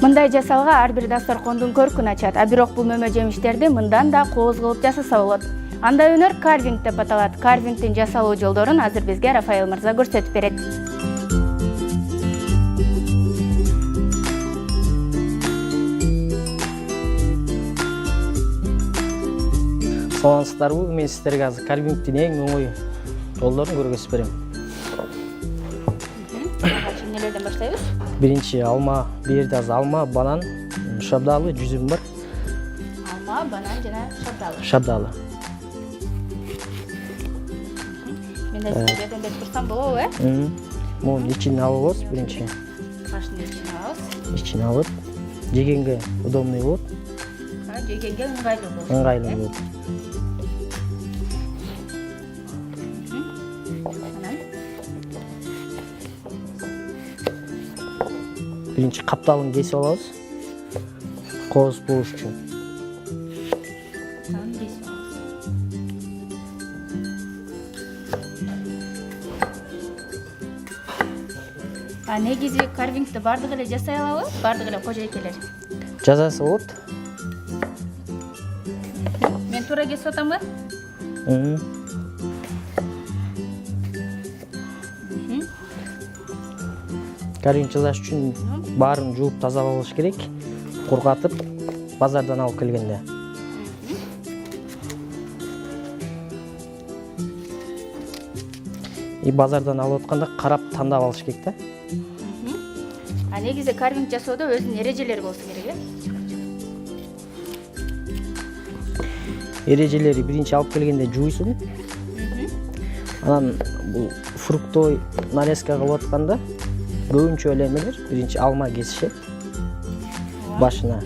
Мындай жасалга ар бир дасторкондун көркүн ачат, а бирок бул мөмө-жемиштерди мындан да кооз кылып жасаса болот. Андай өнөр карвинг деп аталат. Карвингдин жасалуу жолдорун азыр бизге Рафаэл мырза көрсөтүп берет. Саламатсыздарбы? Мен сиздерге азыр карвингдин эң оңой жолдорун көрсөтүп берем. Эмнелерден баштайбыз? Биринчи алма, бул жерде азыр алма, банан, шабдалы, жүзүм бар. Алма, банан жана шабдалы. Шабдалы. Мен да сизге жардам турсам болобу, э? Мунун ичин алабыз биринчи. Кашын ичин алабыз. Ичин алып, жегенге удобный болот. Жегенге ыңгайлуу болот. Ыңгайлуу болот. Биринчи капталын кесип алабыз. Кооз болуш үчүн. Негизи карвингди бардыгы эле жасай алабы? Бардыгы эле кожойкелер. Жасаса болот. Мен туура кесип атамбы? Карвинг жасаш үчүн баарын жууп тазалаш керек. Кургатып, базардан алып келгенде. Базардан алып атканда карап тандап алыш керек да. Негизи карвинг жасоодо өзүнүн эрежелери болсо керек, Эрежелери биринчи алып келгенде жуйсуң. Анан бул фруктовый нарезка кылып атканда көбүнчө эле эмелер биринчи алма кесишет башына.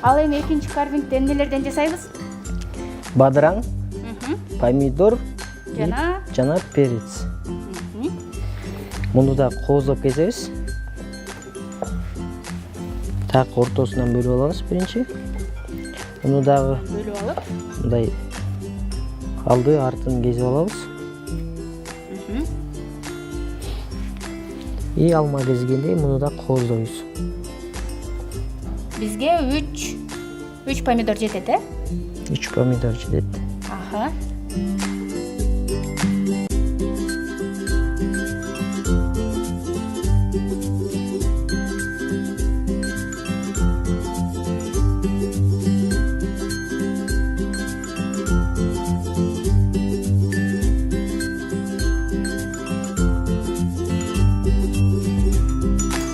Ал эми экинчи карвингди эмнелерден жасайбыз? Бадыраң, помидор жана перец. Муну да кооздоп кесебиз. Так ортосунан бөлүп алабыз биринчи. Муну дагы бөлүп алып, мындай алды артын кесип алабыз. Алма кезгенде муну да кооздойбуз. Бизге 3 помидор жетет, 3 помидор жетет.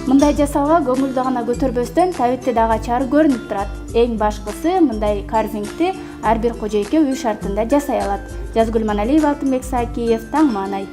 Мындай жасалга көңүлдү гана көтөрбөстөн табитте дагы ачары көрүнүп турат. Эң башкысы мындай карвингти ар бир кожойке үй шартында жасай алат. Жазгул Ыманалиева, Таң Маанай.